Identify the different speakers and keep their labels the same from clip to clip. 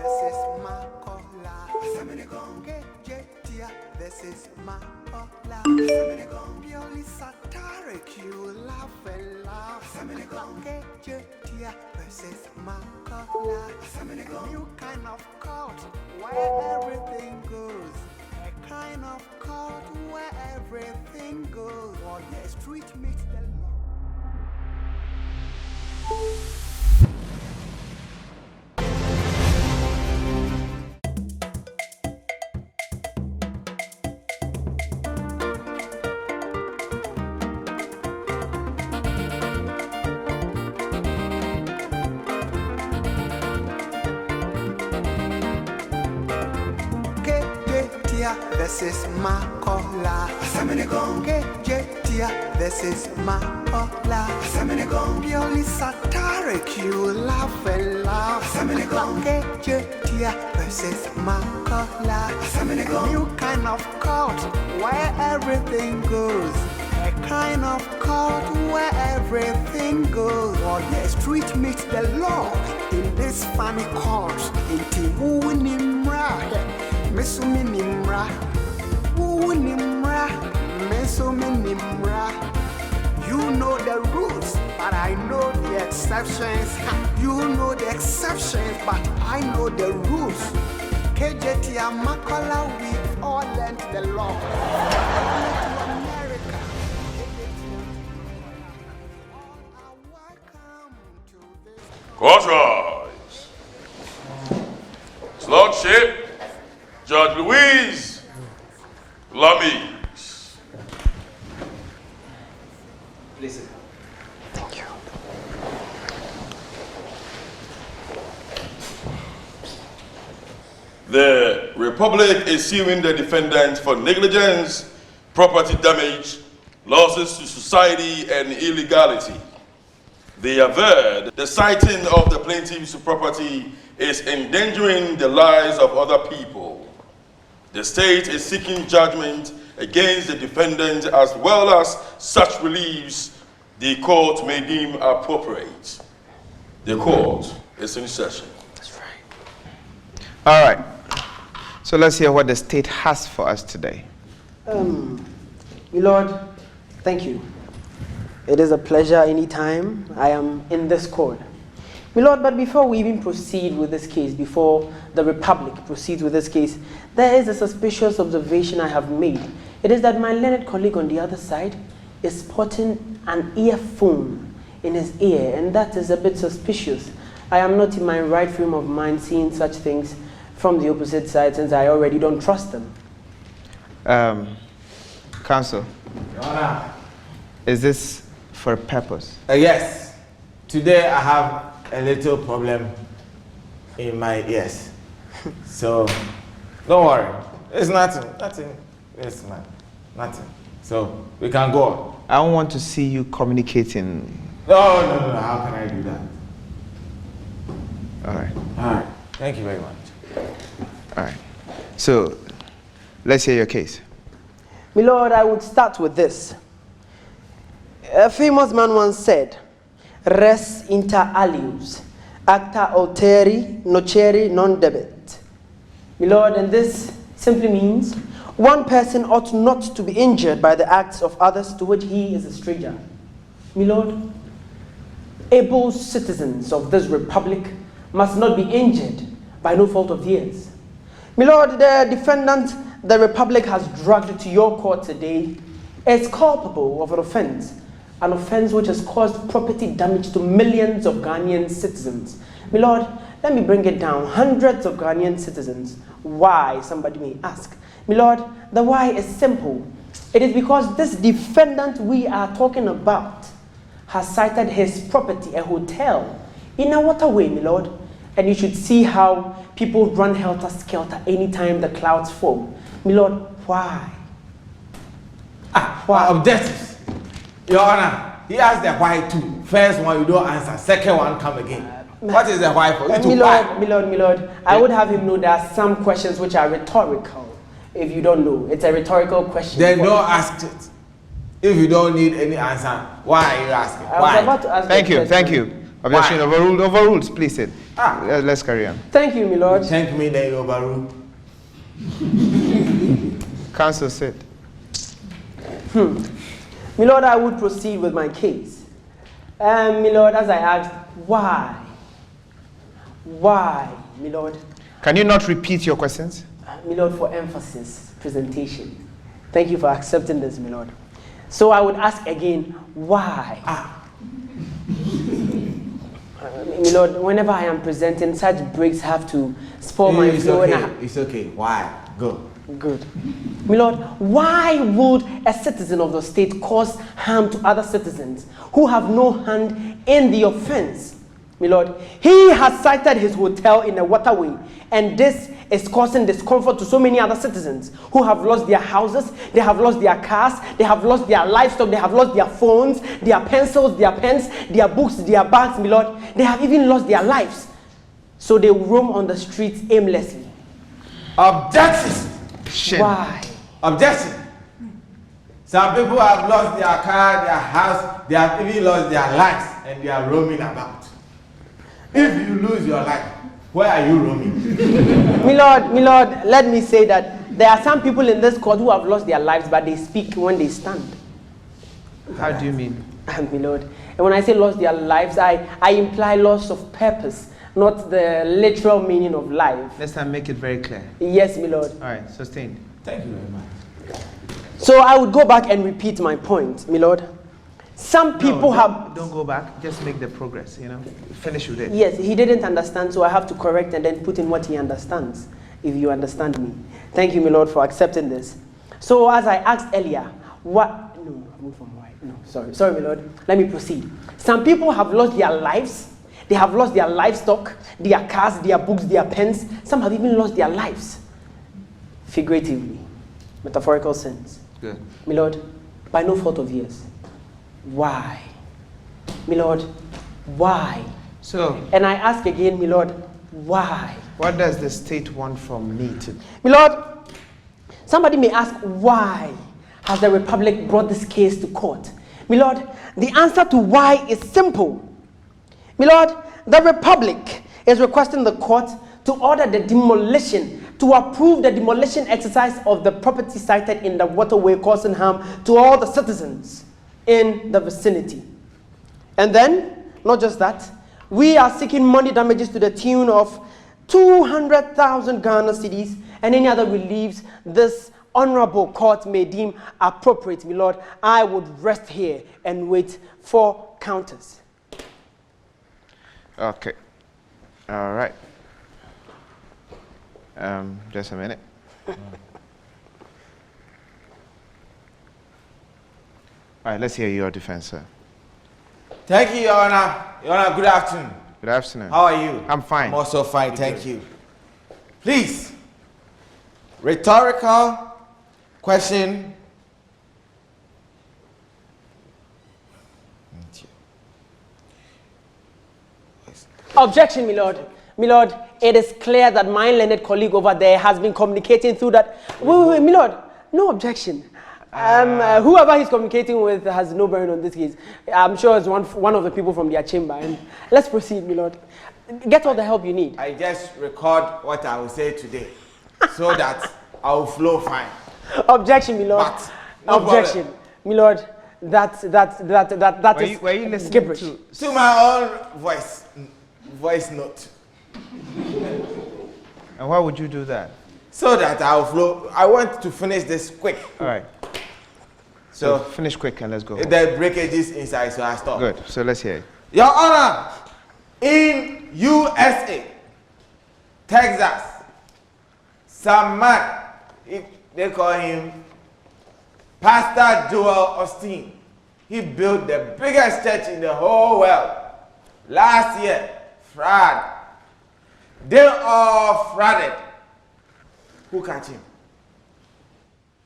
Speaker 1: this is Makola. Kejetia, this is Makola. Purely satiric, you laugh and laugh. Kejetia, this is Makola. New kind of cult where everything goes. A kind of cult where everything goes. Or the street meets the law. This is Makola. Kejetia, this is Makola. Purely satiric, you laugh and laugh. Kejetia, this is Makola. New kind of cult where everything goes. A kind of cult where everything goes. Or the street meets the law. In this funny cult, in Timu Nimra. Mesumi Nimra, Woo Nimra, Mesumi Nimra. You know the rules, but I know the exceptions. You know the exceptions, but I know the rules. Kejetia Makola, we all learned the law. America.
Speaker 2: Court rise. His Lordship, Judge Louise Lamis.
Speaker 3: Please.
Speaker 4: Thank you.
Speaker 2: The Republic is suing the defendant for negligence, property damage, losses to society, and illegality. They aver the sighting of the plaintiff's property is endangering the lives of other people. The state is seeking judgment against the defendant as well as such reliefs the court may deem appropriate. The court is in session.
Speaker 4: That's right. All right. So let's hear what the state has for us today.
Speaker 3: My Lord, thank you. It is a pleasure anytime I am in this court. My Lord, but before we even proceed with this case, before the Republic proceeds with this case, there is a suspicious observation I have made. It is that my learned colleague on the other side is sporting an earphone in his ear, and that is a bit suspicious. I am not in my right frame of mind seeing such things from the opposite side, since I already don't trust them.
Speaker 4: Counsel,
Speaker 5: Your Honor.
Speaker 4: is this for a purpose?
Speaker 5: Yes. Today I have a little problem in my ears. So, don't worry. It's nothing. Nothing. Yes, man. Nothing. So, we can go on.
Speaker 4: I don't want to see you communicating.
Speaker 5: No. How can I do that?
Speaker 4: All right.
Speaker 5: All right. Thank you very much.
Speaker 4: All right. So, let's hear your case.
Speaker 3: My Lord, I would start with this. A famous man once said, res inter alius, acta alteri nocere non debet. My Lord, and this simply means one person ought not to be injured by the acts of others to which he is a stranger. My Lord, able citizens of this republic must not be injured by no fault of theirs. My Lord, the defendant the republic has dragged to your court today is culpable of an offense which has caused property damage to millions of Ghanaian citizens. My Lord, let me bring it down. Hundreds of Ghanaian citizens. Why, somebody may ask. My Lord, the why is simple. It is because this defendant we are talking about has cited his property, a hotel, in a waterway, my Lord. And you should see how people run helter-skelter anytime the clouds form. My Lord, why?
Speaker 5: Why? Objectives. Your Honor, he asked the why too. First one, you don't answer. Second one, come again. What is the why for?
Speaker 3: My Lord, I would have him know there are some questions which are rhetorical. If you don't know, it's a rhetorical question.
Speaker 5: Then don't ask it. If you don't need any answer, why are you asking?
Speaker 3: I was about to ask
Speaker 4: Thank you. Objection overruled. Overruled. Please sit. Let's carry on.
Speaker 3: Thank you, my lord.
Speaker 5: Thank me, then you overrule.
Speaker 4: Counsel, sit.
Speaker 3: My lord, I would proceed with my case. My lord, as I asked, why? Why, my lord?
Speaker 4: Can you not repeat your questions?
Speaker 3: My lord, for emphasis, presentation. Thank you for accepting this, my lord. So I would ask again, why? My lord, whenever I am presenting, such breaks have to spoil my flow.
Speaker 5: It's okay. Why? Go.
Speaker 3: Good. My lord, why would a citizen of the state cause harm to other citizens who have no hand in the offense? My lord, he has sited his hotel in a waterway, and this is causing discomfort to so many other citizens who have lost their houses, they have lost their cars, they have lost their livestock, they have lost their phones, their pencils, their pens, their books, their bags, my lord. They have even lost their lives. So they roam on the streets aimlessly.
Speaker 5: Objection!
Speaker 3: Why?
Speaker 5: Objection! Some people have lost their car, their house, they have even lost their lives, and they are roaming about. If you lose your life, where are you roaming?
Speaker 3: My lord, let me say that there are some people in this court who have lost their lives, but they speak when they stand.
Speaker 4: How do you mean?
Speaker 3: My lord, and when I say lost their lives, I imply loss of purpose, not the literal meaning of life.
Speaker 4: Let's not make it very clear.
Speaker 3: Yes, my lord.
Speaker 4: All right, sustained.
Speaker 5: Thank you very much.
Speaker 3: So I would go back and repeat my point, my lord. Some people
Speaker 4: don't go back. Just make the progress. Finish with it.
Speaker 3: Yes, he didn't understand, so I have to correct and then put in what he understands. If you understand me, thank you, my lord, for accepting this. So as I asked earlier, what? No, move from why? No, sorry, my lord. Let me proceed. Some people have lost their lives. They have lost their livestock, their cars, their books, their pens. Some have even lost their lives, figuratively, metaphorical sense.
Speaker 4: Good.
Speaker 3: My lord, by no fault of yours. Why? My lord, why?
Speaker 4: So,
Speaker 3: and I ask again, my lord, why?
Speaker 4: What does the state want from me to?
Speaker 3: My lord, somebody may ask, why has the Republic brought this case to court? My lord, the answer to why is simple. My lord, the Republic is requesting the court to order the demolition, to approve the demolition exercise of the property sited in the waterway causing harm to all the citizens in the vicinity. And then, not just that, we are seeking money damages to the tune of 200,000 Ghana cedis and any other reliefs this honorable court may deem appropriate. My lord, I would rest here and wait for counters.
Speaker 4: Okay. All right. Just a minute. All right, let's hear your defense, sir.
Speaker 5: Thank you, Your Honor. Your Honor, good afternoon.
Speaker 4: Good afternoon.
Speaker 5: How are you?
Speaker 4: I'm fine.
Speaker 5: I'm also fine, thank you. Please, rhetorical question.
Speaker 3: Objection, my lord. My lord, it is clear that my learned colleague over there has been communicating through that. Wait, my lord, no objection. Whoever he's communicating with has no bearing on this case. I'm sure it's one of the people from their chamber. And let's proceed, my lord. Get all the help you need.
Speaker 5: I just record what I will say today, so that I will flow fine.
Speaker 3: Objection, my lord.
Speaker 5: But, no
Speaker 3: objection,
Speaker 5: problem.
Speaker 3: my lord. That is.
Speaker 4: Were you listening
Speaker 3: gibberish.
Speaker 5: To my own voice note.
Speaker 4: And why would you do that?
Speaker 5: So that I will flow. I want to finish this quick.
Speaker 4: All right.
Speaker 5: So
Speaker 4: finish quick and let's go.
Speaker 5: The breakages inside, so I stop.
Speaker 4: Good. So let's hear it.
Speaker 5: Your Honor, in USA, Texas, some man, they call him Pastor Joel Osteen. He built the biggest church in the whole world. Last year, fraud. They all frauded. Who catch him?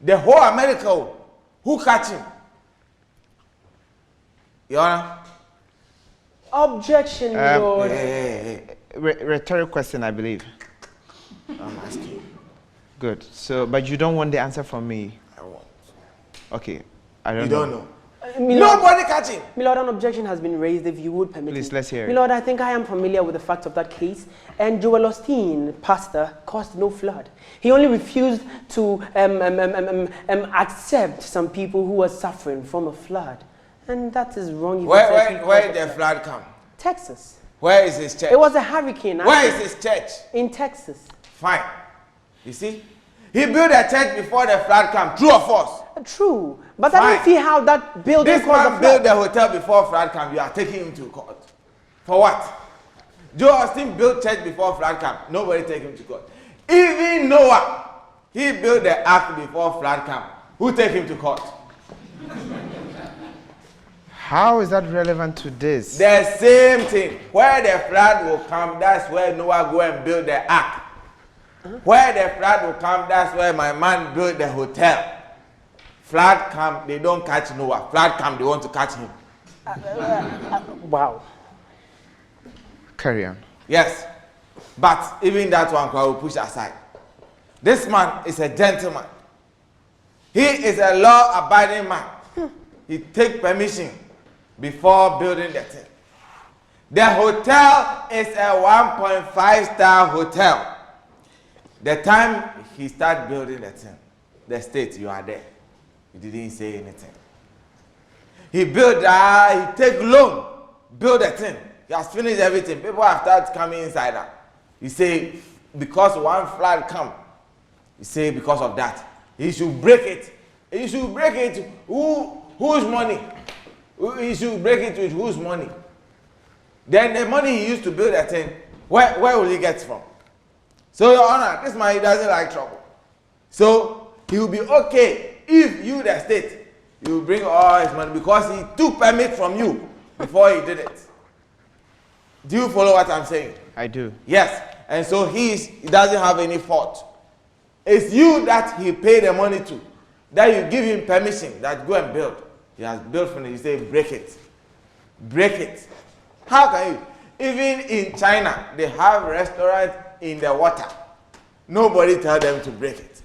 Speaker 5: The whole America. Who catch him? Your Honor?
Speaker 3: Objection, Lord.
Speaker 4: Rhetorical question, I believe.
Speaker 5: I'm asking.
Speaker 4: Good. So, but you don't want the answer from me.
Speaker 5: I want.
Speaker 4: Okay. I don't know.
Speaker 5: You don't know. Nobody catch him.
Speaker 3: My Lord, an objection has been raised, if you would permit
Speaker 4: Please,
Speaker 3: me.
Speaker 4: let's hear it.
Speaker 3: My Lord, I think I am familiar with the facts of that case. And Joel Osteen, pastor, caused no flood. He only refused to accept some people who were suffering from a flood. And that is wrong.
Speaker 5: Where did the flood come?
Speaker 3: Texas.
Speaker 5: Where is his church?
Speaker 3: It was a hurricane.
Speaker 5: Where is his church?
Speaker 3: In Texas.
Speaker 5: Fine. You see? He built a church before the flood came. True or false?
Speaker 3: True. But
Speaker 5: Fine.
Speaker 3: I don't see how that building
Speaker 5: This
Speaker 3: caused
Speaker 5: man
Speaker 3: a flood.
Speaker 5: built the hotel before flood came. You are taking him to court. For what? Joe Austin built church before flood came. Nobody take him to court. Even Noah, he built the ark before flood came. Who take him to court?
Speaker 4: How is that relevant to this?
Speaker 5: The same thing. Where the flood will come, that's where Noah go and build the ark. Where the flood will come, that's where my man built the hotel. Flood come, they don't catch Noah. Flood come, they want to catch him.
Speaker 3: Wow.
Speaker 4: Carry on.
Speaker 5: Yes. But even that one I will push aside. This man is a gentleman. He is a law-abiding man. He take permission before building the thing. The hotel is a 1.5-star hotel. The time he start building the thing, the state, you are there. He didn't say anything. He built that, he take loan, build the thing. He has finished everything. People have started coming inside that. He say, because one flood come, he say because of that. He should break it. He should break it. Whose money? He should break it with whose money? Then the money he used to build that thing, where will he get from? So, Your Honor, this man, he doesn't like trouble. So, he will be okay if you, the state, you will bring all his money because he took permit from you before he did it. Do you follow what I'm saying?
Speaker 4: I do.
Speaker 5: Yes. And so he doesn't have any fault. It's you that he paid the money to, that you give him permission that go and build. He has built for you. You say, break it. Break it. How can you? Even in China, they have restaurants in the water. Nobody tell them to break it.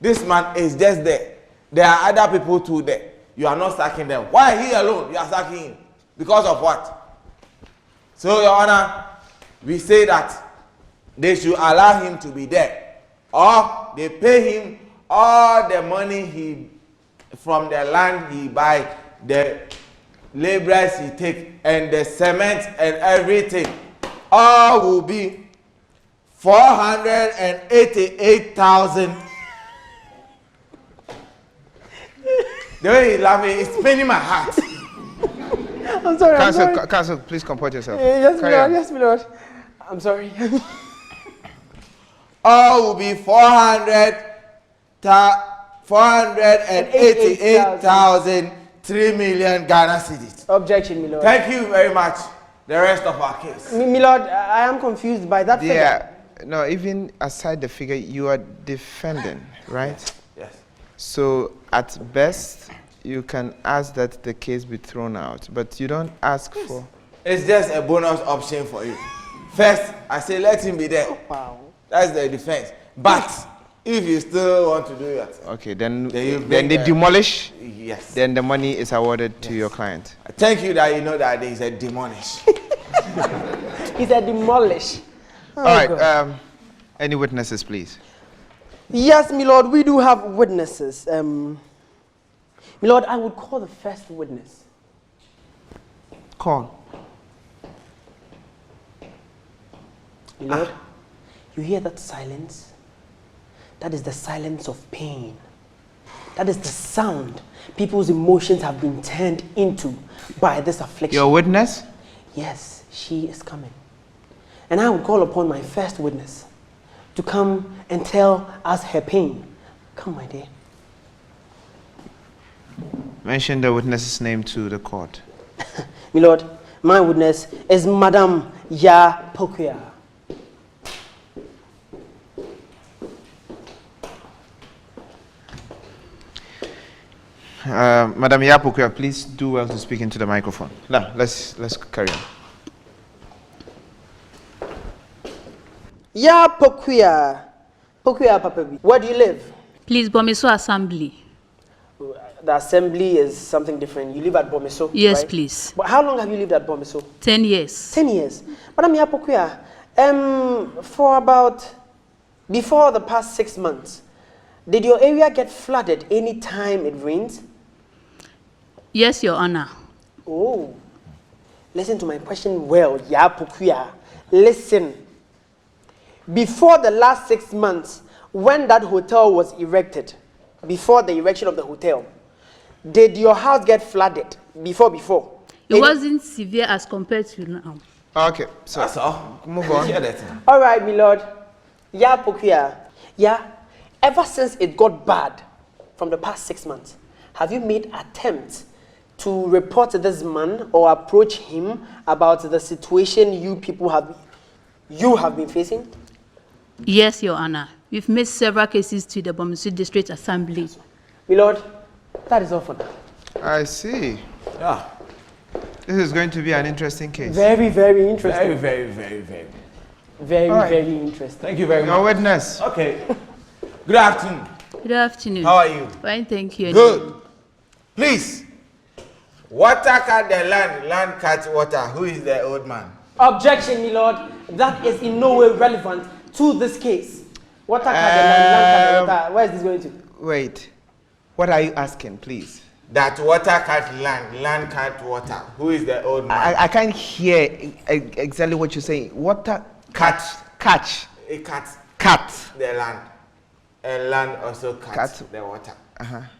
Speaker 5: This man is just there. There are other people too there. You are not sacking them. Why he alone? You are sacking him. Because of what? So, Your Honor, we say that they should allow him to be there. Or they pay him all the money he from the land he buy, the laborers he take, and the cement and everything. All will be 488,000. The way he's laughing, it's paining my heart.
Speaker 3: I'm sorry.
Speaker 4: Counsel, please comport yourself.
Speaker 3: Yes,
Speaker 4: Carry
Speaker 3: my Lord.
Speaker 4: on.
Speaker 3: Yes, my Lord. I'm sorry.
Speaker 5: All will be 488,000, 3 million Ghana cedis.
Speaker 3: Objection, my Lord.
Speaker 5: Thank you very much. The rest of our case.
Speaker 3: My Lord, I am confused by that figure.
Speaker 4: Yeah. No, even aside the figure, you are defending, right?
Speaker 5: Yes.
Speaker 4: So at best, you can ask that the case be thrown out, but you don't ask for.
Speaker 5: It's just a bonus option for you. First, I say let him be there.
Speaker 3: Wow.
Speaker 5: That's the defense. But if you still want to do it,
Speaker 4: Okay, then
Speaker 5: you
Speaker 4: they
Speaker 5: bring
Speaker 4: demolish.
Speaker 5: yes.
Speaker 4: Then the money is awarded to your client.
Speaker 5: Thank you that you know that there is a demolish.
Speaker 3: He said demolish.
Speaker 4: All right. Any witnesses, please?
Speaker 3: Yes, my Lord, we do have witnesses. My Lord, I would call the first witness.
Speaker 4: Call.
Speaker 3: My Lord, you hear that silence? That is the silence of pain. That is the sound people's emotions have been turned into by this affliction.
Speaker 4: Your witness?
Speaker 3: Yes, she is coming. And I would call upon my first witness to come and tell us her pain. Come, my dear.
Speaker 4: Mention the witness's name to the court.
Speaker 3: My Lord, my witness is Madame Ya Pokuya.
Speaker 4: Madam Yapukuya, please do well to speak into the microphone. Now, let's carry on.
Speaker 3: Ya Pokuya. Pokuya Papabi. Where do you live?
Speaker 6: Please, Bomiso Assembly.
Speaker 3: the assembly is something different. You live at Bomiso,
Speaker 6: Yes,
Speaker 3: right?
Speaker 6: please.
Speaker 3: But how long have you lived at Bomiso?
Speaker 6: 10 years.
Speaker 3: 10 years. Madam Yapokuya, for about, before the past 6 months, did your area get flooded any time it rains?
Speaker 6: Yes, Your Honor.
Speaker 3: Oh, listen to my question well, Yapokuya. Listen. Before the last 6 months, when that hotel was erected, before the erection of the hotel, did your house get flooded before?
Speaker 6: It wasn't severe as compared to now.
Speaker 4: Okay, so
Speaker 5: That's all.
Speaker 4: move on.
Speaker 5: Hear that.
Speaker 3: All right, my lord. Yeah, Pokia. Yeah, ever since it got bad from the past 6 months, have you made attempts to report this man or approach him about the situation you have been facing?
Speaker 6: Yes, Your Honor. We've made several cases to the Bomisu District Assembly.
Speaker 3: My lord, that is all for now.
Speaker 4: I see.
Speaker 5: Yeah.
Speaker 4: This is going to be an interesting case.
Speaker 3: Very, very interesting.
Speaker 5: Very.
Speaker 3: Very, very interesting.
Speaker 5: Thank you very
Speaker 4: Your
Speaker 5: much.
Speaker 4: witness.
Speaker 5: Okay. Good afternoon.
Speaker 6: Good afternoon.
Speaker 5: How are you?
Speaker 6: Fine, thank you.
Speaker 5: Good. Please. Water cut the land, land cut water. Who is the old man?
Speaker 3: Objection, my lord. That is in no way relevant to this case. Water cut the land cut the water. Where is this going to?
Speaker 4: Wait. What are you asking, please?
Speaker 5: That water cut land, land cut water. Who is the old man?
Speaker 4: I can't hear exactly what you're saying. Water catch.
Speaker 5: It cut
Speaker 4: Cut.
Speaker 5: the land. And land also cut the water.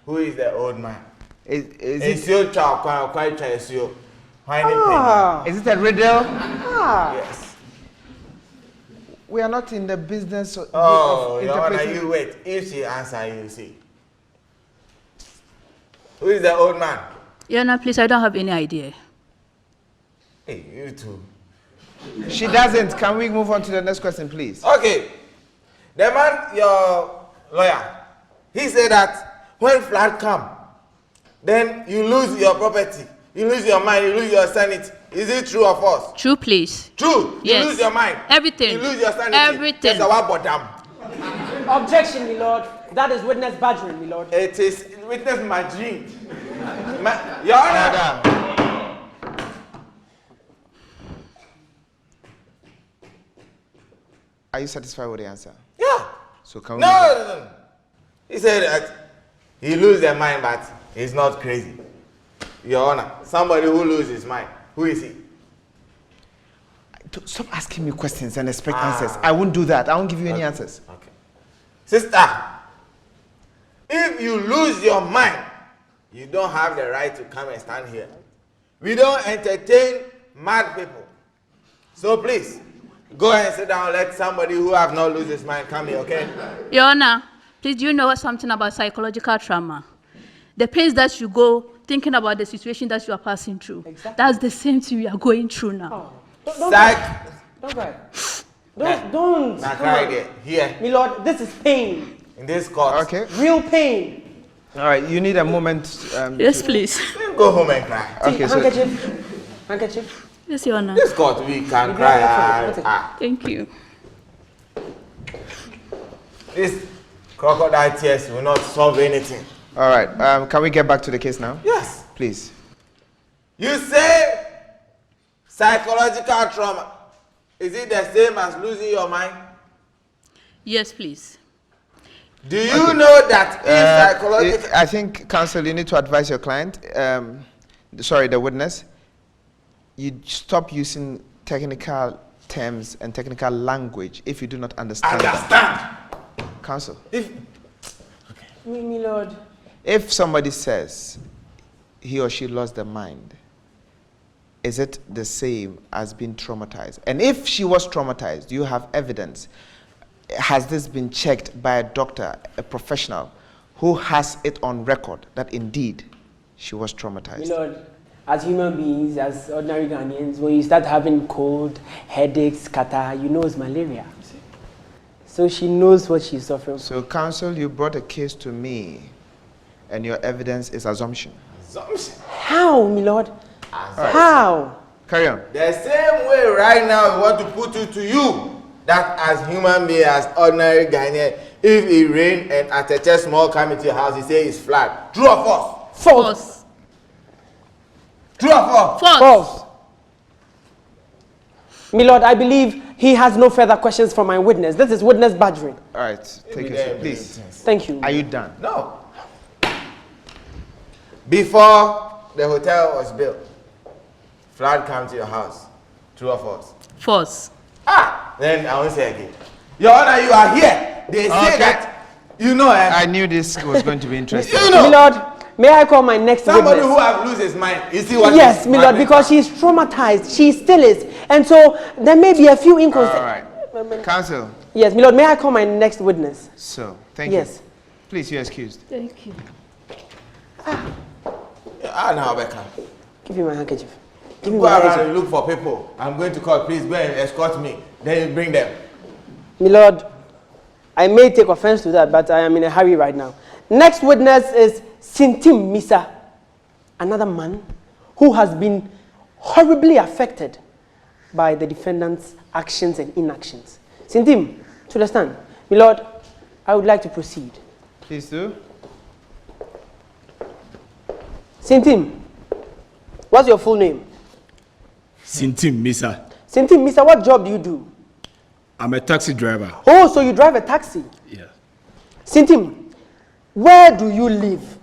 Speaker 5: Who is the old man?
Speaker 4: Is
Speaker 5: your child quite try to
Speaker 4: it a riddle?
Speaker 5: Yes.
Speaker 4: We are not in the business of
Speaker 5: Your Honor,
Speaker 4: interpreting.
Speaker 5: you wait. If she answer, you see. Who is the old man?
Speaker 6: Your Honor, please, I don't have any idea.
Speaker 5: Hey, you too.
Speaker 4: She doesn't. Can we move on to the next question, please?
Speaker 5: Okay. The man, your lawyer, he said that when flood come, then you lose your property, you lose your mind, you lose your sanity. Is it true or false?
Speaker 6: True, please.
Speaker 5: True.
Speaker 6: Yes.
Speaker 5: You lose your mind.
Speaker 6: Everything.
Speaker 5: You lose your sanity.
Speaker 6: Everything.
Speaker 5: Yes, our bottom.
Speaker 3: Objection, my lord. That is witness badgering, my lord.
Speaker 5: It is witness my dream. Your Honor.
Speaker 4: Are you satisfied with the answer?
Speaker 5: Yeah.
Speaker 4: So can we?
Speaker 5: No. He said that he lose their mind, but he's not crazy. Your Honor, somebody who loses his mind. Who is he?
Speaker 4: Stop asking me questions and expect answers. I won't do that. I won't give you any answers.
Speaker 5: Okay. Sister, if you lose your mind, you don't have the right to come and stand here. We don't entertain mad people. So please, go ahead and sit down. Let somebody who have not lose his mind come here, okay?
Speaker 6: Your Honor, please, do you know something about psychological trauma? The pains that you go thinking about the situation that you are passing through.
Speaker 3: Exactly.
Speaker 6: That's the same thing we are going through now.
Speaker 3: Don't
Speaker 5: Psych.
Speaker 3: cry. Don't.
Speaker 5: Now cry there. Here,
Speaker 3: My lord, this is pain.
Speaker 5: in this court.
Speaker 4: Okay.
Speaker 3: Real pain.
Speaker 4: All right. You need a moment.
Speaker 6: Yes, please.
Speaker 5: Go home and cry.
Speaker 4: Okay. So
Speaker 3: Handkerchief.
Speaker 6: Yes, Your Honor.
Speaker 5: This court, we can cry.
Speaker 6: Thank you.
Speaker 5: This crocodile tears will not solve anything.
Speaker 4: all right. Can we get back to the case now?
Speaker 5: Yes.
Speaker 4: Please.
Speaker 5: You say psychological trauma. Is it the same as losing your mind?
Speaker 6: Yes, please.
Speaker 5: Do you know that in psychological...
Speaker 4: I think, counsel, you need to advise your client, the witness, you stop using technical terms and technical language if you do not understand them.
Speaker 5: Understand.
Speaker 4: Counsel,
Speaker 3: My lord.
Speaker 4: if somebody says he or she lost their mind, is it the same as being traumatized? And if she was traumatized, do you have evidence? Has this been checked by a doctor, a professional, who has it on record that indeed she was traumatized?
Speaker 3: My lord, as human beings, as ordinary Ghanaians, when you start having cold, headaches, catarrh, you know it's malaria. So she knows what she's suffering from.
Speaker 4: So, counsel, you brought a case to me, and your evidence is assumption.
Speaker 5: Assumption.
Speaker 3: How, my lord? How?
Speaker 4: Carry on.
Speaker 5: The same way right now we want to put it to you that as human being, as ordinary Ghanaian, if it rain and at a small come into your house, you say it's flat. True or false?
Speaker 3: False.
Speaker 5: True or false?
Speaker 3: False. My lord, I believe he has no further questions from my witness. This is witness badgering.
Speaker 4: All right, take a seat, please.
Speaker 3: Thank you.
Speaker 4: Are you done?
Speaker 5: No. Before the hotel was built, flood came to your house. True or false?
Speaker 6: False.
Speaker 5: Then I won't say again. Your Honor, you are here. They say that you know.
Speaker 4: I knew this was going to be interesting.
Speaker 5: You know.
Speaker 3: My lord, may I call my next
Speaker 5: Somebody
Speaker 3: witness?
Speaker 5: who have lose his mind. You see what?
Speaker 3: Yes, my lord, because she's traumatized. She still is. And so there may be a few
Speaker 4: All
Speaker 3: inconsistencies.
Speaker 4: right. Counsel.
Speaker 3: Yes, my lord, may I call my next witness?
Speaker 4: So, thank you.
Speaker 3: Yes.
Speaker 4: Please, you're excused.
Speaker 6: Thank you.
Speaker 5: Now, Becca.
Speaker 3: Give me my handkerchief. Give me
Speaker 5: Go
Speaker 3: my
Speaker 5: around
Speaker 3: handkerchief.
Speaker 5: and look for people. I'm going to call. Please go and escort me. Then you bring them.
Speaker 3: My lord, I may take offense to that, but I am in a hurry right now. Next witness is Sintim Misa, another man who has been horribly affected by the defendant's actions and inactions. Sintim, to the stand. My lord, I would like to proceed.
Speaker 4: Please do.
Speaker 3: Sintim, what's your full name?
Speaker 7: Sintim Misa.
Speaker 3: Sintim Misa, what job do you do?
Speaker 7: I'm a taxi driver.
Speaker 3: Oh, so you drive a taxi.
Speaker 7: Yeah.
Speaker 3: Sintim, where do you live?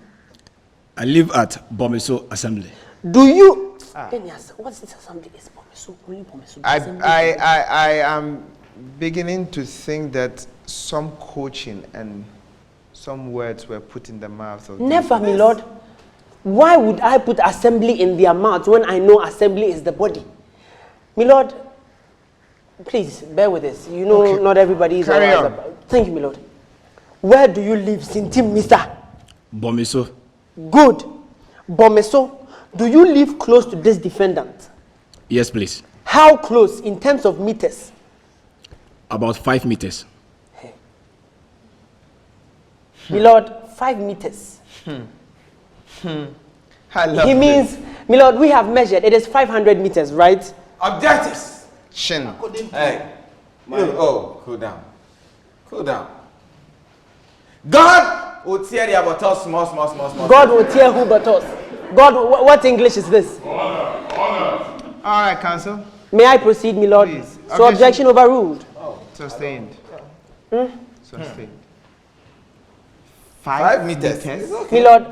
Speaker 7: I live at Bomiso Assembly.
Speaker 3: Do you... What's this assembly? Is Bomiso, only Bomiso.
Speaker 4: I am beginning to think that some coaching and some words were put in the mouth of
Speaker 3: Never, my lord. Why would I put assembly in their mouth when I know assembly is the body? My lord, please bear with us. You know,
Speaker 4: Okay.
Speaker 3: not everybody is
Speaker 4: Carry
Speaker 3: alright
Speaker 4: on.
Speaker 3: about- Thank you, my lord. Where do you live, Sintim, mister?
Speaker 7: Bomiso.
Speaker 3: Good. Bomeso, do you live close to this defendant?
Speaker 7: Yes, please.
Speaker 3: How close in terms of meters?
Speaker 7: About 5 meters.
Speaker 3: My lord, 5 meters.
Speaker 4: I love
Speaker 3: He
Speaker 4: this.
Speaker 3: means, my lord, we have measured. It is 500 meters, right?
Speaker 5: Objectives.
Speaker 4: Shin.
Speaker 5: Hey. Cool down. Cool down. God will tear the bottle small.
Speaker 3: God will tear who but us. God, what English is this?
Speaker 4: All right, counsel.
Speaker 3: May I proceed, my lord?
Speaker 4: Please.
Speaker 3: So objection overruled.
Speaker 4: Sustained.
Speaker 3: Hmm?
Speaker 4: Sustained.
Speaker 5: 5 meters.
Speaker 3: My lord,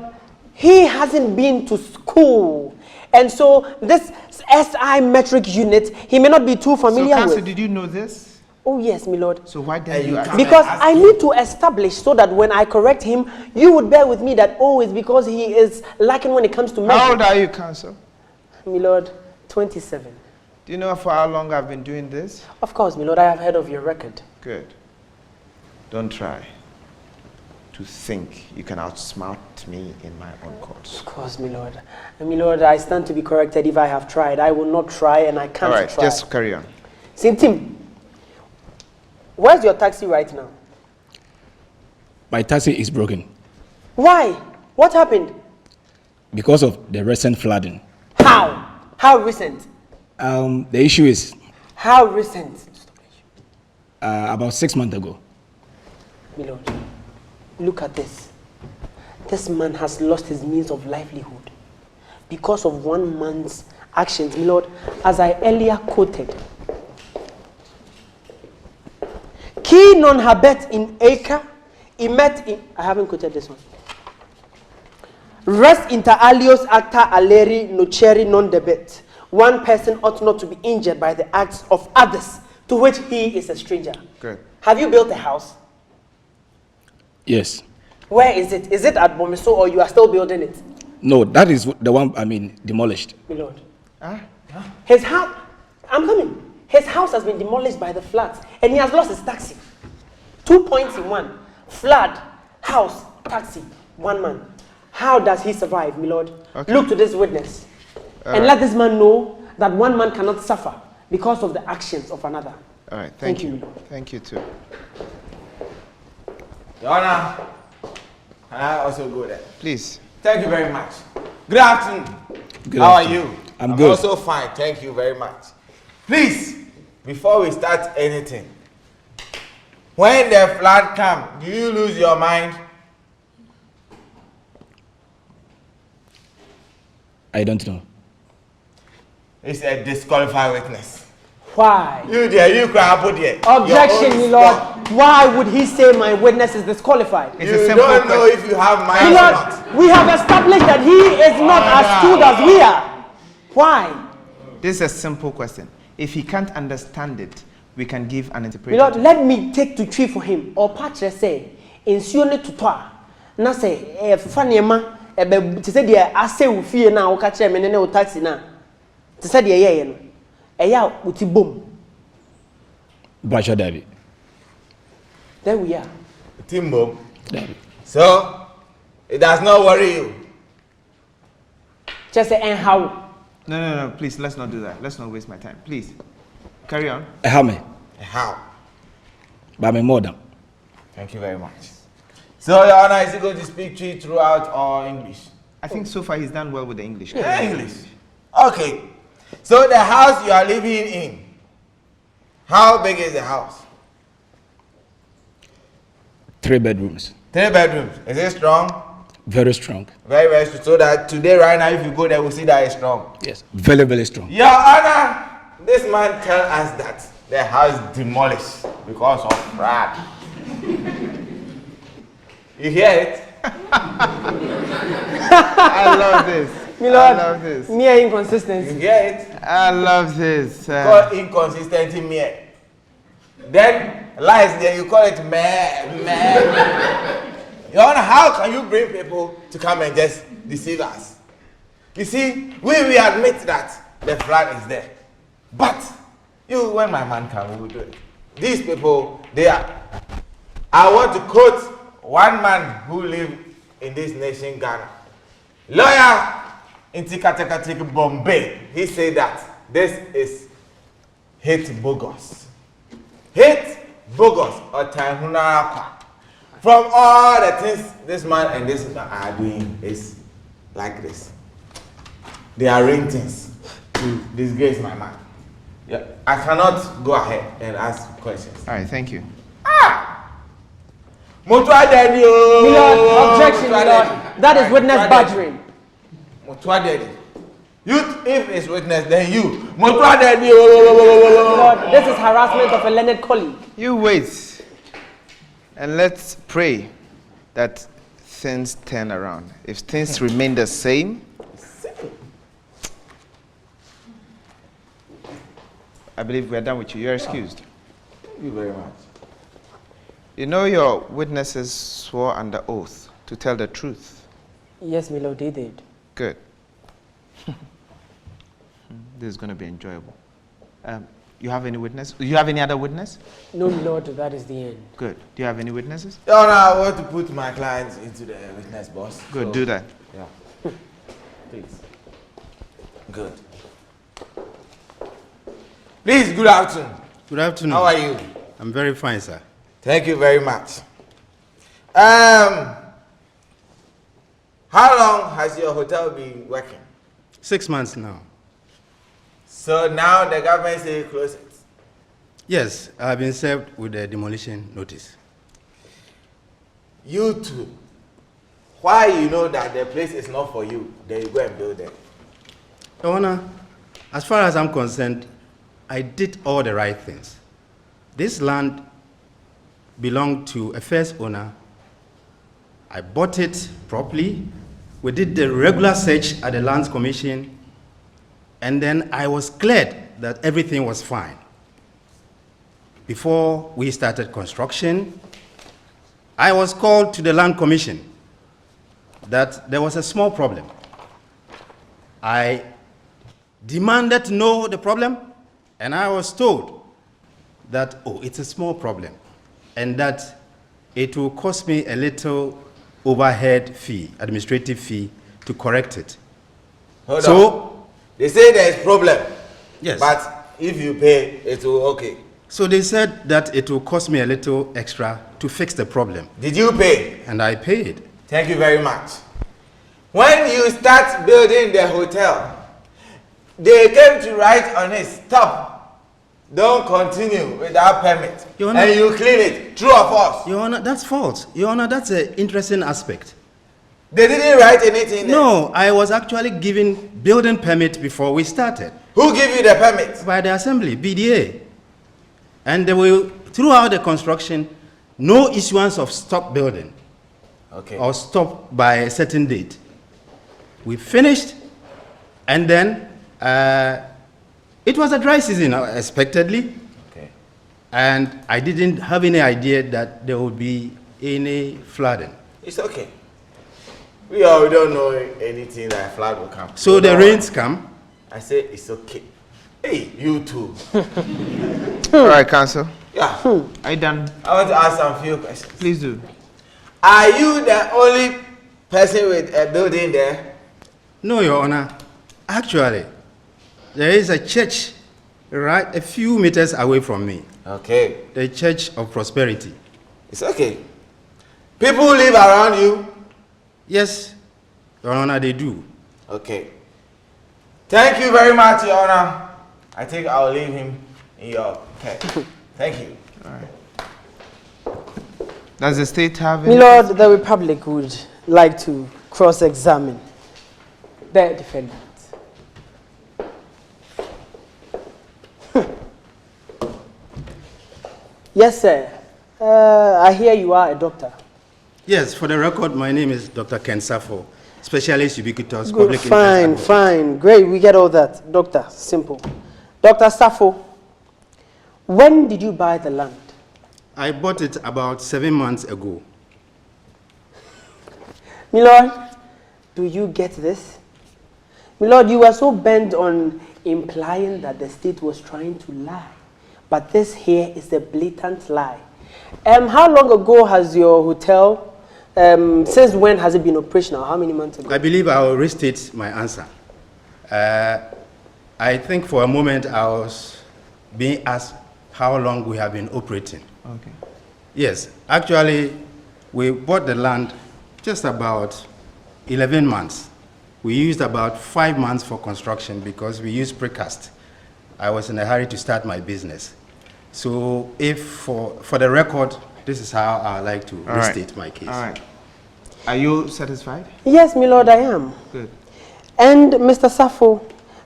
Speaker 3: he hasn't been to school. And so this SI metric unit, he may not be too
Speaker 4: So,
Speaker 3: familiar
Speaker 4: counsel,
Speaker 3: with.
Speaker 4: did you know this?
Speaker 3: Oh yes, my lord.
Speaker 4: So why didn't
Speaker 5: Hey,
Speaker 4: you
Speaker 5: you
Speaker 4: ask?
Speaker 5: can't-
Speaker 3: Because
Speaker 5: ask
Speaker 3: I
Speaker 5: him.
Speaker 3: need to establish so that when I correct him, you would bear with me that, oh, it's because he is lacking when it comes to
Speaker 4: How old
Speaker 3: measure.
Speaker 4: are you, counsel?
Speaker 3: My lord, 27.
Speaker 4: Do you know for how long I've been doing this?
Speaker 3: Of course, my lord, I have heard of your record.
Speaker 4: Good. Don't try to think you can outsmart me in my own courts.
Speaker 3: Of course, my lord. And my lord, I stand to be corrected if I have tried. I will not try and I can't
Speaker 4: All right,
Speaker 3: try.
Speaker 4: just carry on.
Speaker 3: Sintim, where's your taxi right now?
Speaker 7: My taxi is broken
Speaker 3: Why? What happened?
Speaker 7: because of the recent flooding.
Speaker 3: How? How recent?
Speaker 7: The issue is
Speaker 3: How recent?
Speaker 7: about 6 months ago.
Speaker 3: My lord, look at this. This man has lost his means of livelihood because of one man's actions. My lord, as I earlier quoted, Ki non habet in acre, emet in... I haven't quoted this one. Res inter alios acta aleri noceri non debet. One person ought not to be injured by the acts of others to which he is a stranger.
Speaker 4: Good.
Speaker 3: Have you built a house?
Speaker 7: Yes.
Speaker 3: Where is it? Is it at Bomiso or you are still building it?
Speaker 7: No, that is the one, demolished.
Speaker 3: My lord. His house, I'm coming. His house has been demolished by the floods and he has lost his taxi. 2 points in one. Flood, house, taxi, one man. How does he survive, my lord?
Speaker 4: Okay.
Speaker 3: Look to this witness and let this man know that one man cannot suffer because of the actions of another.
Speaker 4: All right,
Speaker 3: Thank
Speaker 4: thank
Speaker 3: you.
Speaker 4: you. Thank you too.
Speaker 5: Your Honor, and I also go there.
Speaker 4: Please.
Speaker 5: Thank you very much. Good afternoon.
Speaker 7: Good
Speaker 5: How
Speaker 7: afternoon.
Speaker 5: are you?
Speaker 7: I'm good.
Speaker 5: Also fine. Thank you very much. Please, before we start anything, when the flood comes, do you lose your mind?
Speaker 7: I don't know.
Speaker 5: It's a disqualified witness.
Speaker 3: Why?
Speaker 5: You there, you cry about there.
Speaker 3: Objection, my lord. Why would he say my witness is disqualified?
Speaker 4: It's
Speaker 5: You
Speaker 4: a simple
Speaker 5: don't know
Speaker 4: question.
Speaker 5: if you have
Speaker 3: My
Speaker 5: mind or
Speaker 3: lord,
Speaker 5: not.
Speaker 3: we have established that he is not as skilled as we are. Why?
Speaker 4: This is a simple question. If he can't understand it, we can give an
Speaker 3: My
Speaker 4: interpretation.
Speaker 3: lord, let me take to tree for him. Or patre say, insione tutoa. Na say, fanema, to say the ase ufie na okache menene o taxi na. To say the ye no. Eya uti boom.
Speaker 7: Basha Dabi.
Speaker 3: There we are.
Speaker 5: Timbo.
Speaker 7: Dabi.
Speaker 5: So, it does not worry you.
Speaker 3: Just say, and how?
Speaker 4: No, please, let's not do that. Let's not waste my time. Please, carry on.
Speaker 7: How me?
Speaker 5: How?
Speaker 7: But me more than.
Speaker 5: Thank you very much. So, Your Honor, is he going to speak to you throughout or English?
Speaker 4: I think so far he's done well with the English.
Speaker 5: English. Okay. So, the house you are living in, how big is the house?
Speaker 7: 3 bedrooms.
Speaker 5: 3 bedrooms. Is it strong?
Speaker 7: Very strong.
Speaker 5: Very, very strong. So that today, right now, if you go there, we'll see that it's strong.
Speaker 7: Yes. Very, very strong.
Speaker 5: Your Honor, this man tell us that the house demolished because of fraud. You hear it?
Speaker 4: I love this.
Speaker 3: My lord,
Speaker 4: I love this.
Speaker 3: mere
Speaker 5: You
Speaker 3: inconsistency.
Speaker 5: hear it?
Speaker 4: I love this.
Speaker 5: Call inconsistent mere. Then lies there, you call it meh. Your Honor, how can you bring people to come and just deceive us? You see, we admit that the flood is there. But you, when my man comes, we will do it. These people, they are. I want to quote one man who lived in this nation, Ghana. Lawyer in Tikatekatik, Bombay. He said that this is hate bogus. Hate bogus or Tahunarapa. From all the things this man and this man are doing is like this. They arrange things to disgrace my man. Yeah, I cannot go ahead and ask questions.
Speaker 4: All right, thank you.
Speaker 5: Mutwa Daddy,
Speaker 3: My lord, objection, my lord. That is witness badgering.
Speaker 5: Mutwa Daddy. You, if it's witness, then you. Mutwa Daddy.
Speaker 3: My lord, this is harassment of a learned colleague.
Speaker 4: You wait. And let's pray that things turn around. If things remain the same, I believe we are done with you. You're excused.
Speaker 5: Thank you very much.
Speaker 4: You know your witnesses swore under oath to tell the truth.
Speaker 3: Yes, my lord, they did.
Speaker 4: Good. This is going to be enjoyable. You have any witness? Do you have any other witness?
Speaker 3: No, my lord, that is the end.
Speaker 4: Good. Do you have any witnesses?
Speaker 5: Your Honor, I want to put my clients into the witness box.
Speaker 4: Good.
Speaker 5: So,
Speaker 4: Do that.
Speaker 5: Yeah. Please. Good. Please, good afternoon.
Speaker 8: Good afternoon.
Speaker 5: How are you?
Speaker 8: I'm very fine, sir.
Speaker 5: Thank you very much. How long has your hotel been working?
Speaker 8: 6 months now.
Speaker 5: So now the government say close it.
Speaker 8: Yes, I have been served with a demolition notice.
Speaker 5: You too. Why you know that the place is not for you, then you go and build it.
Speaker 8: Your Honor, as far as I'm concerned, I did all the right things. This land belonged to a first owner. I bought it properly. We did the regular search at the Lands Commission, and then I was cleared that everything was fine. Before we started construction, I was called to the Land Commission that there was a small problem. I demanded to know the problem, and I was told that, oh, it's a small problem, and that it will cost me a little overhead fee, administrative fee, to correct it.
Speaker 5: Hold on. They say there is problem.
Speaker 8: Yes.
Speaker 5: But if you pay, it will okay.
Speaker 8: So they said that it will cost me a little extra to fix the problem.
Speaker 5: Did you pay?
Speaker 8: And I paid.
Speaker 5: Thank you very much. When you start building the hotel, they came to write on it, stop. Don't continue without permit.
Speaker 8: Your Honor,
Speaker 5: and you clean it. True or false?
Speaker 8: Your Honor, that's false. Your Honor, that's an interesting aspect.
Speaker 5: They didn't write anything there?
Speaker 8: No, I was actually given building permit before we started.
Speaker 5: Who gave you the permit?
Speaker 8: By the assembly, BDA. And they will, throughout the construction, no issuance of stop building.
Speaker 5: Okay.
Speaker 8: Or stop by a certain date. We finished, and then it was a dry season, expectedly.
Speaker 5: Okay.
Speaker 8: And I didn't have any idea that there would be any flooding.
Speaker 5: It's okay. We don't know anything that flood will come.
Speaker 8: So the rains come.
Speaker 5: I say it's okay. Hey, you too.
Speaker 4: All right, Council.
Speaker 5: Yeah.
Speaker 4: Are you done?
Speaker 5: I want to ask some few questions.
Speaker 4: Please do.
Speaker 5: Are you the only person with a building there?
Speaker 8: No, Your Honor. Actually, there is a church right a few meters away from me.
Speaker 5: Okay.
Speaker 8: The Church of Prosperity.
Speaker 5: It's okay. People live around you?
Speaker 8: Yes, Your Honor, they do.
Speaker 5: Okay. Thank you very much, Your Honor. I think I'll leave him in your care. Thank you.
Speaker 4: All right. Does the state have
Speaker 3: My Lord, the Republic would like to cross-examine the defendant. Yes, sir. I hear you are a doctor.
Speaker 8: Yes, for the record, my name is Dr. Ken Safo, specialist ubiquitous
Speaker 3: Good,
Speaker 8: public
Speaker 3: fine,
Speaker 8: interest
Speaker 3: fine. Great, we get all that. Doctor, simple. Dr. Safo, when did you buy the land?
Speaker 8: I bought it about 7 months ago.
Speaker 3: My Lord, do you get this? My Lord, you were so bent on implying that the state was trying to lie. But this here is a blatant lie. How long ago has your hotel, since when has it been operational? How many months ago?
Speaker 8: I believe I will restate my answer. I think for a moment I was being asked how long we have been operating.
Speaker 4: Okay.
Speaker 8: Yes, actually, we bought the land just about 11 months. We used about 5 months for construction because we used precast. I was in a hurry to start my business. So if for the record, this is how I like to restate my case.
Speaker 4: All right. Are you satisfied?
Speaker 3: Yes, my Lord, I am.
Speaker 4: Good.
Speaker 3: And Mr. Safo,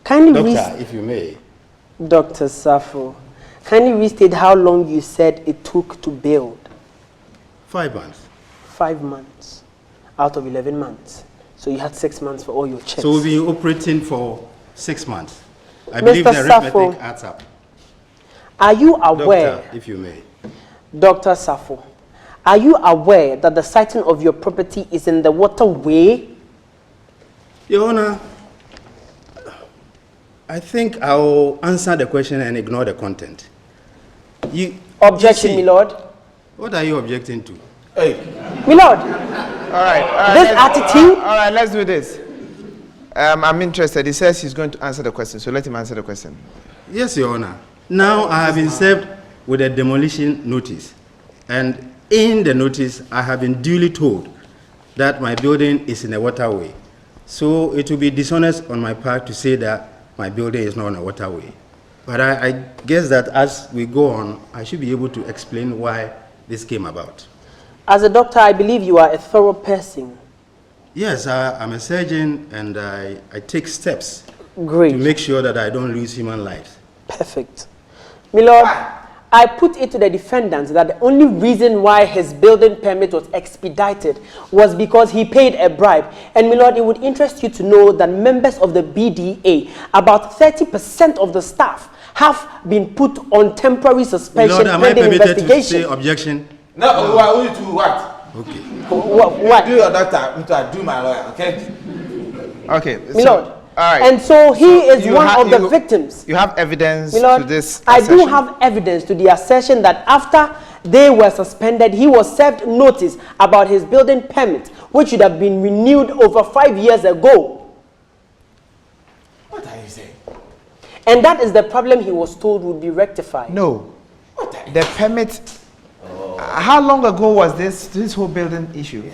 Speaker 3: kindly
Speaker 8: Doctor, if you may.
Speaker 3: Dr. Safo, kindly restate how long you said it took to build.
Speaker 8: 5 months.
Speaker 3: 5 months out of 11 months. So you had 6 months for all your checks.
Speaker 8: So we've been operating for 6 months. I believe
Speaker 3: Mr.
Speaker 8: the
Speaker 3: Safo,
Speaker 8: arithmetic adds up.
Speaker 3: Are you aware,
Speaker 8: Doctor, if you may.
Speaker 3: Dr. Safo, are you aware that the siting of your property is in the waterway?
Speaker 8: Your Honor, I think I will answer the question and ignore the content.
Speaker 3: Objection,
Speaker 8: you see,
Speaker 3: my Lord.
Speaker 8: What are you objecting to?
Speaker 5: Hey.
Speaker 3: My Lord,
Speaker 4: All right.
Speaker 3: this attitude.
Speaker 4: All right, let's do this. I'm interested. He says he's going to answer the question, so let him answer the question.
Speaker 8: Yes, Your Honor. Now I have been served with a demolition notice. And in the notice, I have been duly told that my building is in a waterway. So it will be dishonest on my part to say that my building is not on a waterway. But I guess that as we go on, I should be able to explain why this came about.
Speaker 3: As a doctor, I believe you are a thorough person.
Speaker 8: Yes, I'm a surgeon and I take steps
Speaker 3: Great.
Speaker 8: to make sure that I don't lose human lives.
Speaker 3: Perfect. My Lord, I put it to the defendant that the only reason why his building permit was expedited was because he paid a bribe. And my Lord, it would interest you to know that members of the BDA, about 30% of the staff, have been put on temporary suspension
Speaker 8: Lord, am I
Speaker 3: pending
Speaker 8: permitted to
Speaker 3: investigation.
Speaker 8: say objection?
Speaker 5: No, who to what?
Speaker 8: Okay.
Speaker 3: What?
Speaker 5: Do your doctor, I do my lawyer, okay?
Speaker 4: Okay.
Speaker 3: My Lord.
Speaker 4: All right.
Speaker 3: And so he is
Speaker 4: you
Speaker 3: one
Speaker 4: ha-
Speaker 3: of the
Speaker 4: you-
Speaker 3: victims.
Speaker 4: You have evidence
Speaker 3: My Lord,
Speaker 4: to this
Speaker 3: I do
Speaker 4: assertion?
Speaker 3: have evidence to the assertion that after they were suspended, he was served notice about his building permit, which should have been renewed over 5 years ago.
Speaker 5: What are you saying?
Speaker 3: And that is the problem he was told would be rectified.
Speaker 4: No. The permit. How long ago was this whole building issue?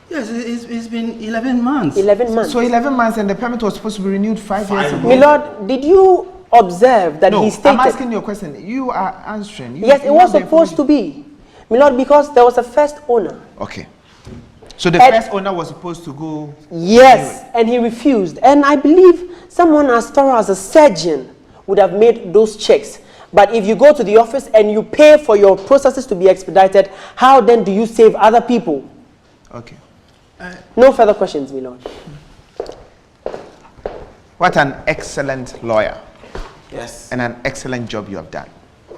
Speaker 8: Yes, it's been 11 months.
Speaker 3: 11 months.
Speaker 4: So 11 months, and the permit was supposed to be renewed 5 years ago.
Speaker 3: My Lord, did you observe that
Speaker 4: No,
Speaker 3: he stated?
Speaker 4: I'm asking you a question. You are answering.
Speaker 3: Yes, it was supposed to be. My Lord, because there was a first owner.
Speaker 4: Okay. So the first owner was supposed to go.
Speaker 3: Yes, and he refused. And I believe someone as thorough as a surgeon would have made those checks. But if you go to the office and you pay for your processes to be expedited, how then do you save other people?
Speaker 4: Okay.
Speaker 3: No further questions, my lord.
Speaker 4: What an excellent lawyer.
Speaker 5: Yes.
Speaker 4: And an excellent job you have done.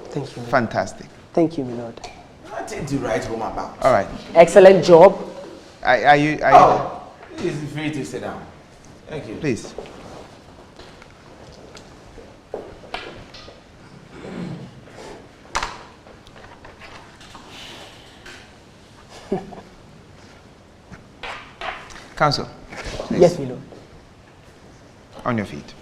Speaker 3: Thank you.
Speaker 4: Fantastic.
Speaker 3: Thank you, my lord.
Speaker 5: Nothing to write home about.
Speaker 4: All right.
Speaker 3: Excellent job.
Speaker 4: Are you
Speaker 5: He's free to sit down. Thank you.
Speaker 4: please? Counsel. Please.
Speaker 3: Yes, my lord.
Speaker 4: On your feet.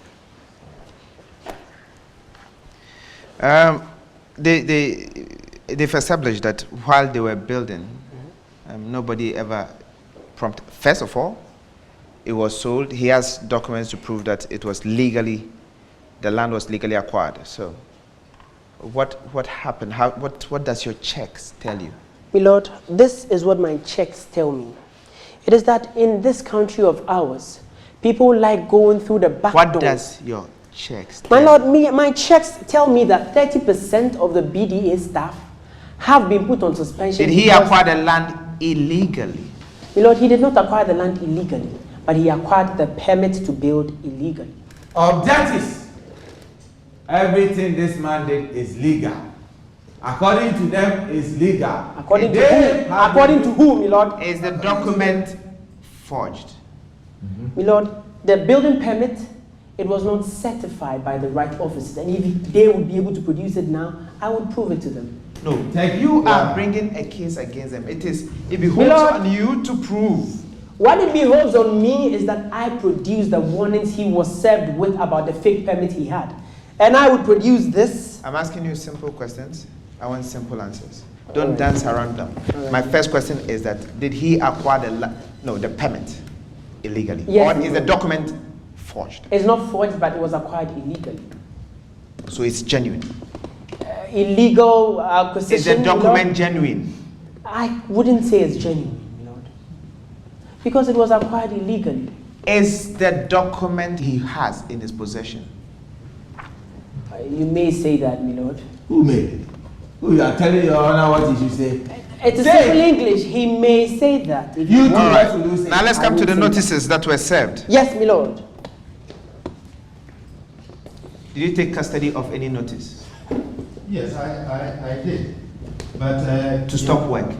Speaker 4: They've established that while they were building, nobody ever prompted. First of all, it was sold. He has documents to prove that it was legally, the land was legally acquired. So, what happened? What does your checks tell you?
Speaker 3: My lord, this is what my checks tell me. It is that in this country of ours, people like going through the back
Speaker 4: What
Speaker 3: door.
Speaker 4: does your checks
Speaker 3: My
Speaker 4: tell
Speaker 3: lord, my checks tell me that 30% of the BDA staff have been put on suspension.
Speaker 4: Did he
Speaker 3: because-
Speaker 4: acquire the land illegally?
Speaker 3: My lord, he did not acquire the land illegally, but he acquired the permit to build illegally.
Speaker 5: Objectives. Everything this man did is legal. According to them, is legal.
Speaker 3: According to
Speaker 5: They
Speaker 3: whom?
Speaker 5: have
Speaker 3: According
Speaker 5: been-
Speaker 3: to whom, my lord?
Speaker 4: Is the document forged?
Speaker 3: My lord, the building permit, it was not certified by the right officers. And if they would be able to produce it now, I would prove it to them.
Speaker 4: No,
Speaker 5: Thank
Speaker 4: you
Speaker 5: you.
Speaker 4: are bringing a case against them. It behoves
Speaker 3: Lord.
Speaker 4: on you to prove.
Speaker 3: What it behoves on me is that I produce the warnings he was served with about the fake permit he had. And I would produce this.
Speaker 4: I'm asking you simple questions. I want simple answers. Don't dance around them. My first question is that did he acquire the permit illegally?
Speaker 3: Yes,
Speaker 4: Or is the
Speaker 3: no.
Speaker 4: document forged?
Speaker 3: It's not forged, but it was acquired illegally.
Speaker 4: So it's genuine.
Speaker 3: Illegal acquisition.
Speaker 4: Is the
Speaker 3: my
Speaker 4: document
Speaker 3: lord?
Speaker 4: genuine?
Speaker 3: I wouldn't say it's genuine, my lord. Because it was acquired illegally.
Speaker 4: Is the document he has in his possession?
Speaker 3: You may say that, my lord.
Speaker 5: Who made it? Who you are telling your honor what you should say?
Speaker 3: It's a
Speaker 5: Say
Speaker 3: simple
Speaker 5: it.
Speaker 3: English. He may say that. If
Speaker 5: You
Speaker 3: he
Speaker 5: too,
Speaker 3: wants.
Speaker 5: what will you say?
Speaker 4: Now let's
Speaker 3: I
Speaker 4: come to
Speaker 3: will
Speaker 4: the
Speaker 3: say
Speaker 4: notices that were served.
Speaker 3: Yes, my lord.
Speaker 4: Did you take custody of any notice?
Speaker 8: Yes, I did. But
Speaker 4: To stop work?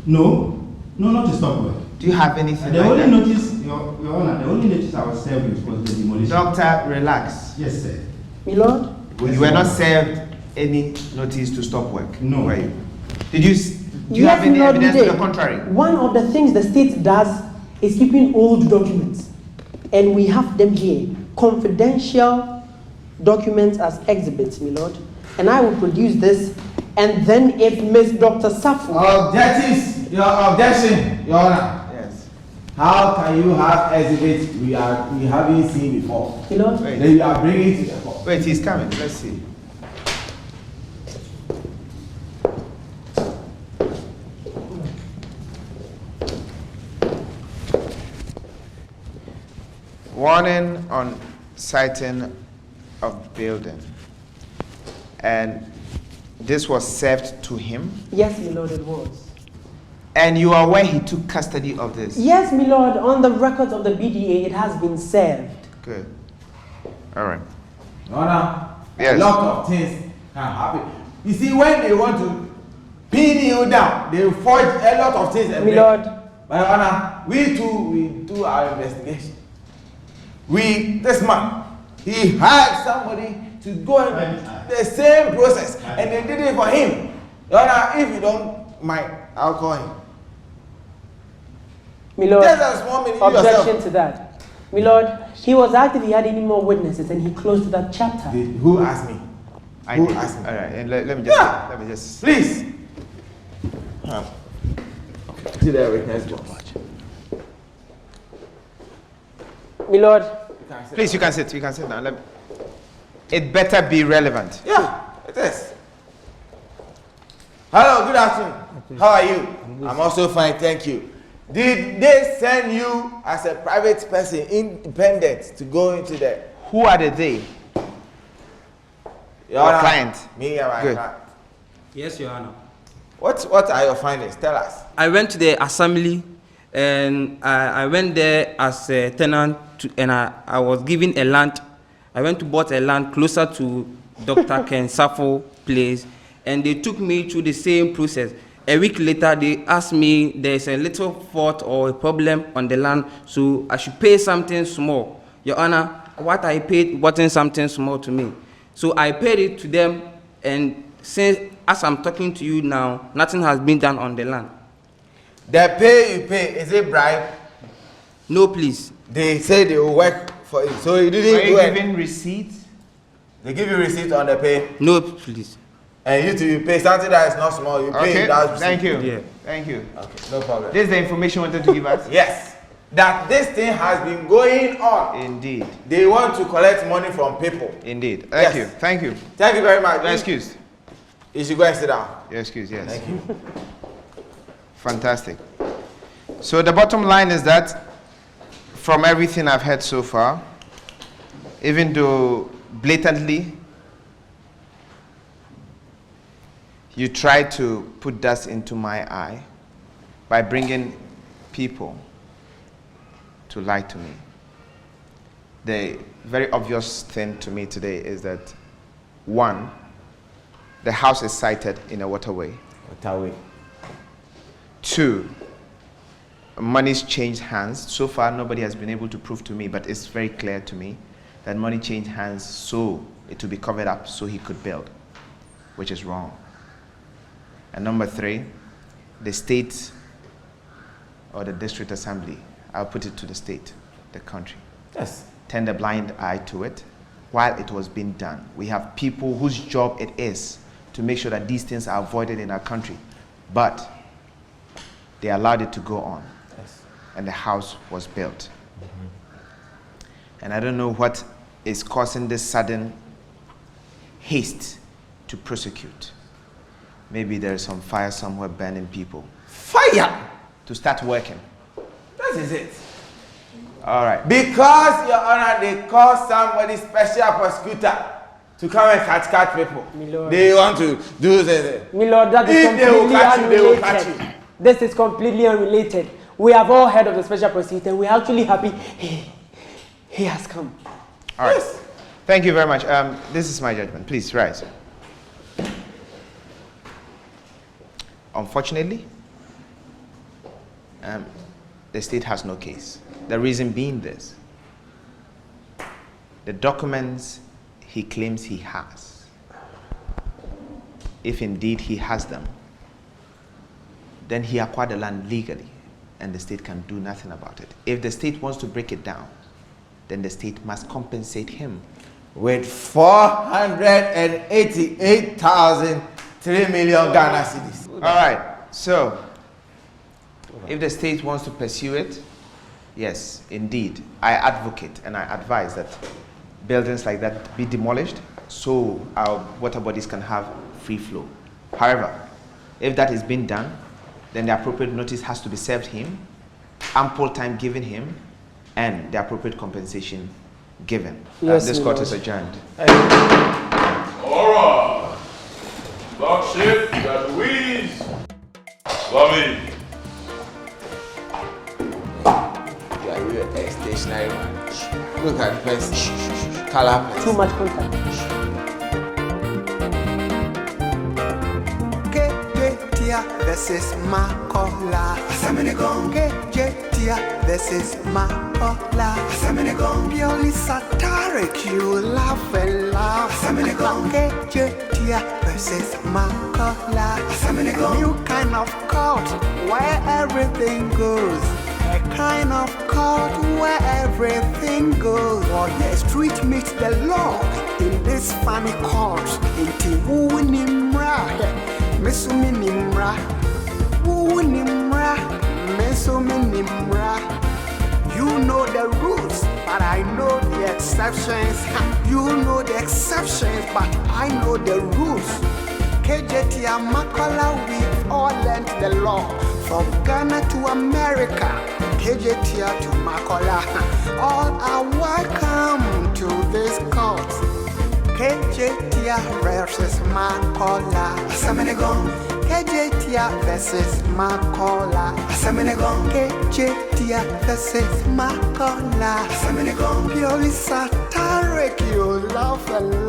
Speaker 8: No, not to stop work.
Speaker 4: Do you have anything
Speaker 8: The
Speaker 4: like
Speaker 8: only
Speaker 4: that?
Speaker 8: notice, Your Honor, the only notice I was served with was the demolition.
Speaker 4: Doctor, relax.
Speaker 8: Yes, sir.
Speaker 3: My lord.
Speaker 4: You were not served any notice to stop work?
Speaker 8: No.
Speaker 4: Were you? Do you
Speaker 3: Yes,
Speaker 4: have any
Speaker 3: my lord, we
Speaker 4: evidence to
Speaker 3: did.
Speaker 4: the contrary?
Speaker 3: One of the things the state does is keeping old documents. And we have them here. Confidential documents as exhibits, my lord. And I will produce this. And then if Miss Dr. Safu...
Speaker 5: Objectives. Your objection, your honor.
Speaker 4: Yes.
Speaker 5: How can you have exhibits we haven't seen before?
Speaker 3: My lord.
Speaker 4: Wait.
Speaker 5: Then you are bringing to the court.
Speaker 4: Wait, he's coming. Let's see. Warning on sighting of building. And this was served to him.
Speaker 3: Yes, my lord, it was.
Speaker 4: And you are aware he took custody of this?
Speaker 3: Yes, my lord, on the records of the BDA, it has been served.
Speaker 4: Good. All right.
Speaker 5: Your honor,
Speaker 4: Yes.
Speaker 5: a lot of things can happen. You see, when they want to pin you down, they forge a lot of things.
Speaker 3: My lord.
Speaker 5: But your honor, we do our investigation. This man, he hired somebody to go and the same process, and they did it for him. Your honor, if you don't mind, I'll call him.
Speaker 3: My lord,
Speaker 5: Just a small minute, you
Speaker 3: objection
Speaker 5: yourself.
Speaker 3: to that. My lord, he was asked if he had any more witnesses and he closed that chapter.
Speaker 5: Who asked me?
Speaker 4: I
Speaker 5: Who
Speaker 4: did.
Speaker 5: asked me?
Speaker 4: All right. And let me just.
Speaker 5: Please. To the witness box.
Speaker 3: My lord,
Speaker 4: Please, you can sit. You can sit down. It better be relevant.
Speaker 5: Yeah, it is. Hello, good afternoon. How are you? I'm also fine, thank you. Did they send you as a private person, independent, to go into the...
Speaker 4: Who are they?
Speaker 5: Your Honor,
Speaker 4: client.
Speaker 5: Me and my
Speaker 4: Good.
Speaker 5: client.
Speaker 9: Yes, Your Honor.
Speaker 5: What are your findings? Tell us.
Speaker 9: I went to the assembly and I went there as a tenant and I was given a land. I went to bought a land closer to Dr. Ken Safo place and they took me through the same process. A week later, they asked me there's a little fault or a problem on the land, so I should pay something small. Your Honor, what I paid wasn't something small to me. So I paid it to them, and since, as I'm talking to you now, nothing has been done on the land.
Speaker 5: The pay you pay, is it bribe?
Speaker 9: No, please.
Speaker 5: They say they will work for you, so you didn't
Speaker 4: Are
Speaker 5: do
Speaker 4: you
Speaker 5: it.
Speaker 4: giving receipts?
Speaker 5: They give you receipt on the pay,
Speaker 9: No, please.
Speaker 5: and you too, you pay something that is not small, you pay
Speaker 4: Okay,
Speaker 5: that receipt.
Speaker 4: thank you.
Speaker 9: Yeah.
Speaker 4: Thank you.
Speaker 5: Okay, no problem.
Speaker 4: This is the information you wanted to give us?
Speaker 5: Yes, that this thing has been going on.
Speaker 4: Indeed.
Speaker 5: They want to collect money from people.
Speaker 4: Indeed. Thank
Speaker 5: Yes.
Speaker 4: you. Thank you.
Speaker 5: Thank you very much.
Speaker 4: You're excused.
Speaker 5: You should go and sit down.
Speaker 4: You're excused, yes.
Speaker 5: Thank you.
Speaker 4: Fantastic. So the bottom line is that from everything I've heard so far, even though blatantly you try to put dust into my eye by bringing people to lie to me, the very obvious thing to me today is that, one, the house is sited in a waterway.
Speaker 5: Waterway.
Speaker 4: Two, money's changed hands. So far, nobody has been able to prove to me, but it's very clear to me that money changed hands so it will be covered up so he could build, which is wrong. And number three, the state or the district assembly, I'll put it to the state, the country,
Speaker 5: Yes.
Speaker 4: turned a blind eye to it while it was being done. We have people whose job it is to make sure that these things are avoided in our country, but they allowed it to go on.
Speaker 5: Yes.
Speaker 4: And the house was built. And I don't know what is causing this sudden haste to prosecute. Maybe there is some fire somewhere burning people
Speaker 5: Fire!
Speaker 4: to start working.
Speaker 5: That is it.
Speaker 4: All right.
Speaker 5: Because, Your Honor, they call somebody special prosecutor to come and catch people.
Speaker 10: My lord.
Speaker 5: They want to do this.
Speaker 10: My lord, that is
Speaker 5: If they will
Speaker 10: completely
Speaker 5: catch you, they will catch
Speaker 10: unrelated.
Speaker 5: you.
Speaker 10: This is completely unrelated. We have all heard of the special prosecutor and we're actually happy he has come.
Speaker 4: All right.
Speaker 5: Yes.
Speaker 4: Thank you very much. This is my judgment. Please rise. Unfortunately, the state has no case. The reason being this: the documents he claims he has, if indeed he has them, then he acquired the land legally and the state can do nothing about it. If the state wants to break it down, then the state must compensate him
Speaker 5: With 488,003 million Ghana cedis.
Speaker 4: All right, so if the state wants to pursue it, yes, indeed, I advocate and I advise that buildings like that be demolished so our water bodies can have free flow. However, if that is being done, then the appropriate notice has to be served him, ample time given him, and the appropriate compensation given.
Speaker 10: Yes,
Speaker 4: this
Speaker 10: my
Speaker 4: court
Speaker 10: lord.
Speaker 4: is adjourned.
Speaker 2: All right. Lock ship, you got the weeds. Lovely.
Speaker 5: You are real stationary man. Look at the person. Color person.
Speaker 10: Too much contact.
Speaker 1: Kejetia versus Makola. Kejetia versus Makola. Purely satiric, you laugh and laugh. Kejetia versus Makola. New kind of cult where everything goes. A kind of cult where everything goes. Or the street meets the law in this funny cult. Inti wu nimra, mesumi nimra. Wu nimra, mesumi nimra. You know the rules, but I know the exceptions. You know the exceptions, but I know the rules. Kejetia Makola, we've all learned the law. from Ghana to America, Kejetia to Makola, all are welcome to this court. Kejetia versus Makola. Kejetia versus Makola. Kejetia versus Makola. Purely satiric, you laugh and